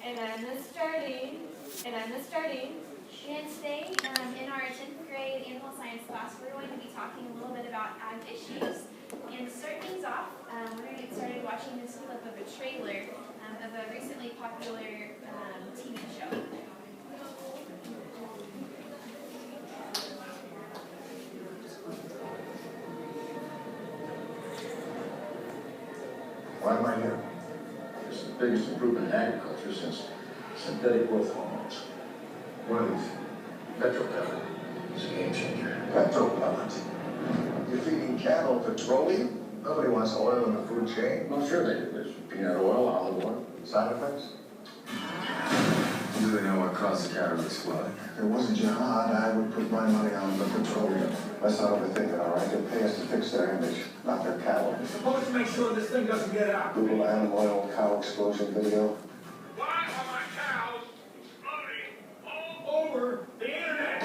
And I'm Miss Jardine. And I'm Miss Jardine. And today, in our 10th grade animal science class, we're going to be talking a little bit about ag issues. And to start things off, we're going to get started watching this clip of a trailer of a recently popular TV show. Why am I here? It's the biggest improvement in agriculture since synthetic growth hormones. What is petropellet? It's a game changer. Petropellet? You're feeding cattle petroleum? Nobody wants oil in the food chain. Well, sure they do. There's peanut oil, olive oil. Side effects? Do they know what caused the cattle to explode? If it wasn't jihad, I would put my money on the petroleum. Let's not overthink it, all right? They pay us to fix their image, not their cattle. Supposed to make sure this thing doesn't get out. Google animal oil cow explosion video. Why are my cows exploding all over the internet?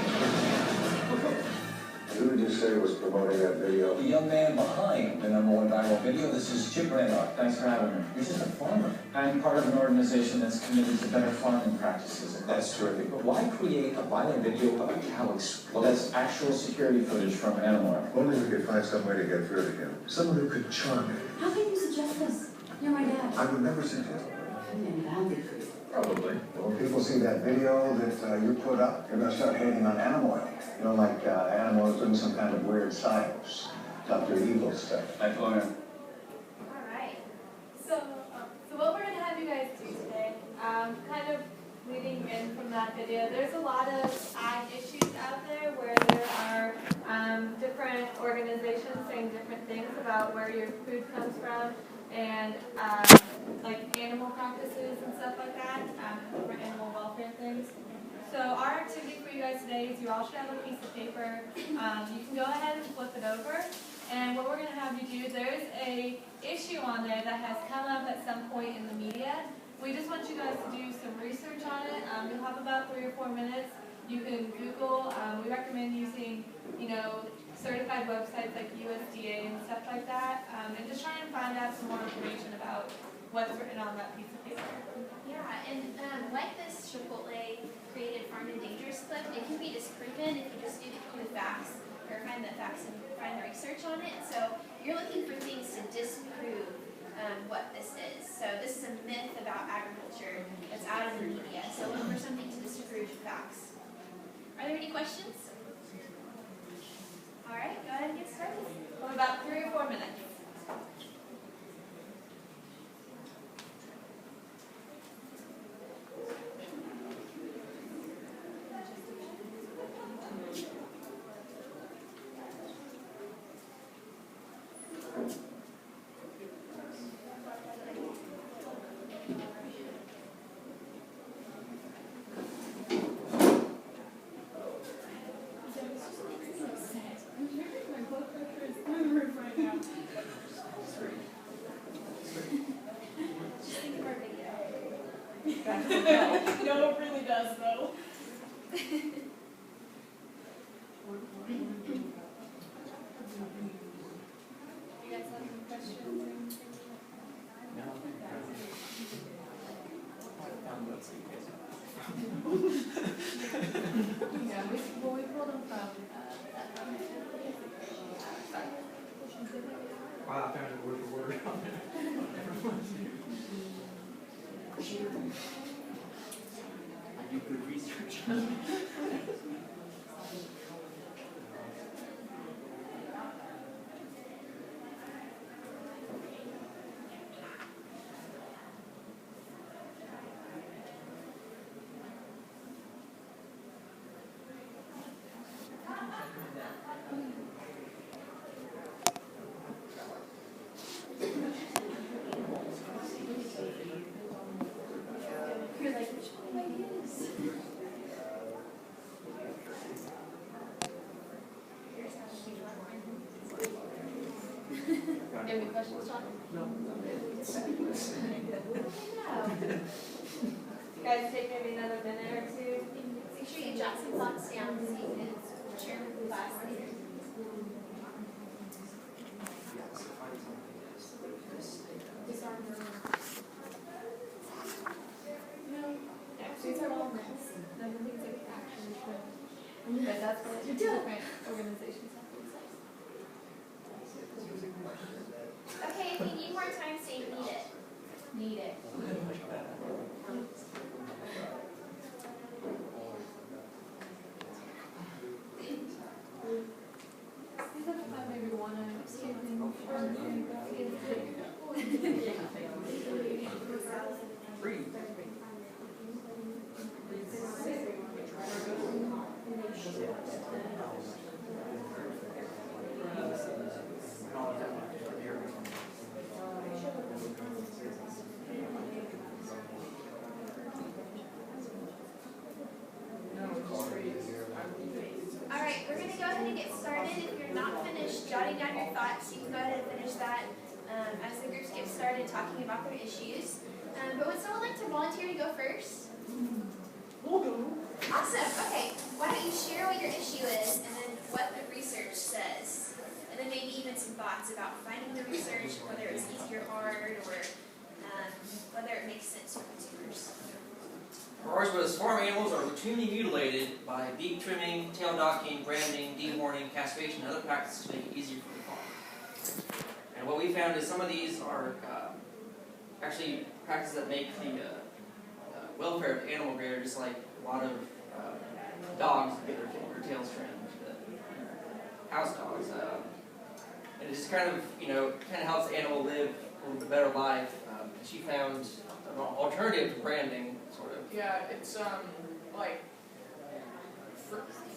Who did you say was promoting that video? The young man behind the #1 viral video, this is Chip Randolph. Thanks for having me. You're just a farmer. I'm part of an organization that's committed to better farming practices. That's terrific. But why create a violent video of a cow exploding? That's actual security footage from an animal lab. Only we could find some way to get through to him. Someone who could charm him. How can you suggest this? You're my dad. I would never suggest it. Maybe that'll be for you. Probably. When people see that video that you put up, they're going to start hating on animal oil. You know, like animals doing some kind of weird science. Dr. Evil stuff. Thanks, Lawyer. All right. So what we're going to have you guys do today, kind of leading in from that video, there's a lot of ag issues out there where there are different organizations saying different things about where your food comes from and like animal practices and stuff like that, different animal welfare things. So our activity for you guys today is you all should have a piece of paper. You can go ahead and flip it over. And what we're going to have you do, there's a issue on there that has come up at some point in the media. We just want you guys to do some research on it. You'll have about 3 or 4 minutes. You can Google. We recommend using, certified websites like USDA and stuff like that. And just try and find out some more information about what's written on that piece of paper. Yeah, and like this Chipotle created Farm and Dangerous clip, it can be disproven if you just do the facts, or find the facts and find the research on it. So you're looking for things to disprove what this is. So this is a myth about agriculture that's out in the media. So look for something to disprove facts. Are there any questions? All right, go ahead and get started. We have about 3 or 4 minutes. Just think of our video. No, it really does, though. You guys have any questions or anything? Yeah, we pulled them from Wow, I found it word for word on there. I do good research. You're like, which one do I use? Here's how to use one. Any questions, John? No. Guys, take maybe another minute or two. Make sure you jot some thoughts down so you can share with the class later. No. that's what different organizations have to say. Okay, if you need more time, say need it. Need it. These are the time maybe wanna skip things Alright, we're gonna go ahead and get started. If you're not finished jotting down your thoughts, you can go ahead and finish that as the groups get started talking about their issues. But would someone like to volunteer to go first? Awesome, okay. Why don't you share what your issue is and then what the research says? And then maybe even some thoughts about finding the research, whether it's easy or hard, or whether it makes sense for consumers. Ours was farm animals are routinely mutilated by beak trimming, tail docking, branding, dehorning, castration, and other practices to make it easier for the farm. And what we found is some of these are actually practices that make the welfare of the animal greater, just like a lot of dogs get their tails trimmed, house dogs. And it just kind of helps the animal live a better life. She found an alternative to branding, sort of. Yeah, it's like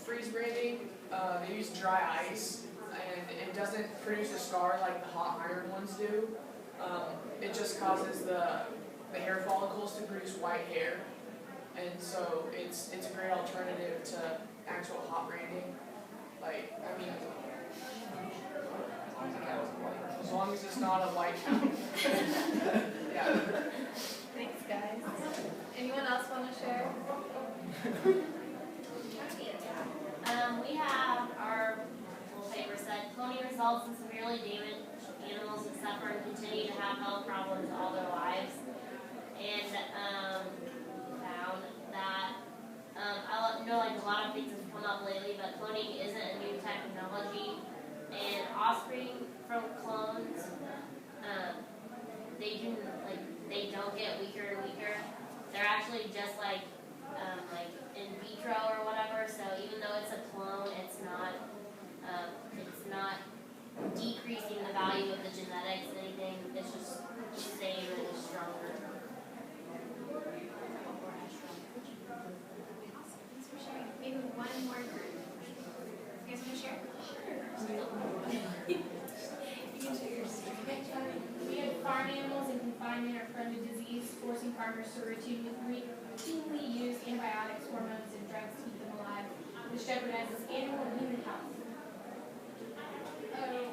freeze branding. They use dry ice, and it doesn't produce a scar like the hot iron ones do. It just causes the hair follicles to produce white hair, and so it's a great alternative to actual hot branding. Like, I mean, as long as it's not a white cow. Yeah. Thanks, guys. Anyone else want to share? We have our little paper said cloning results in severely damaged animals who suffer and continue to have health problems all their lives. And found that I know like a lot of things have come up lately, but cloning isn't a new technology. And offspring from clones, they don't get weaker and weaker. They're actually just like in vitro or whatever. So even though it's a clone, it's not decreasing the value of the genetics. Anything, it's just the same and it's stronger. Thanks for sharing. Maybe one more group. You guys want to share? We had farm animals in confinement or prone to disease, forcing farmers to routinely use antibiotics, hormones, and drugs to keep them alive, which jeopardizes animal and human health.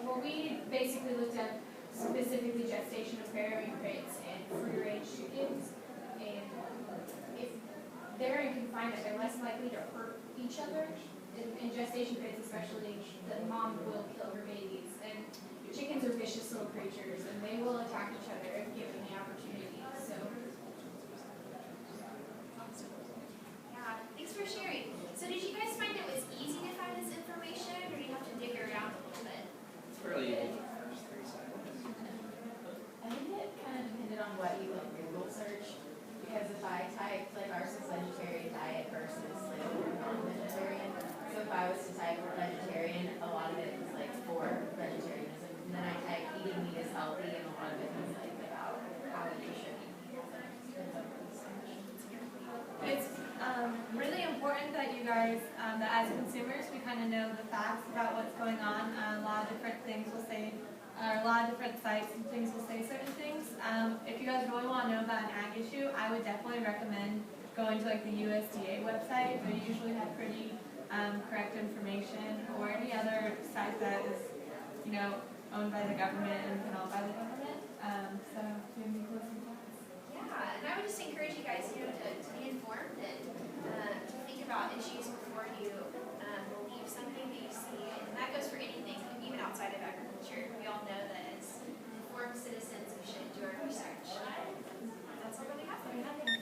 Well, we basically looked at specifically gestation of farrowing crates and free-range chickens, and if they're in confinement, they're less likely to hurt each other. In gestation crates especially, the mom will kill her babies, and chickens are vicious little creatures, and they will attack each other if given the opportunity. So, Yeah, thanks for sharing. So did you guys find it was easy to find this information, or do you have to dig around a little bit? It's really I think it kind of depended on what you Google search, because if I typed like ours is vegetarian diet versus like non-vegetarian, so if I was to type vegetarian, a lot of it was like for vegetarianism, and then I typed eating meat is healthy, and a lot of it was like about how you should eat. It's really important that you guys, that as consumers, we kind of know the facts about what's going on. A lot of different things will say, a lot of different sites and things will say certain things. If you guys really want to know about an ag issue, I would definitely recommend going to like the USDA website. They usually have pretty correct information, or any other site that is, owned by the government and held by the government. So, do you have any closing thoughts? Yeah, and I would just encourage you guys, to be informed and to think about issues before you believe something that you see. And that goes for anything, even outside of agriculture. We all know that as informed citizens, we should do our research. That's all we have.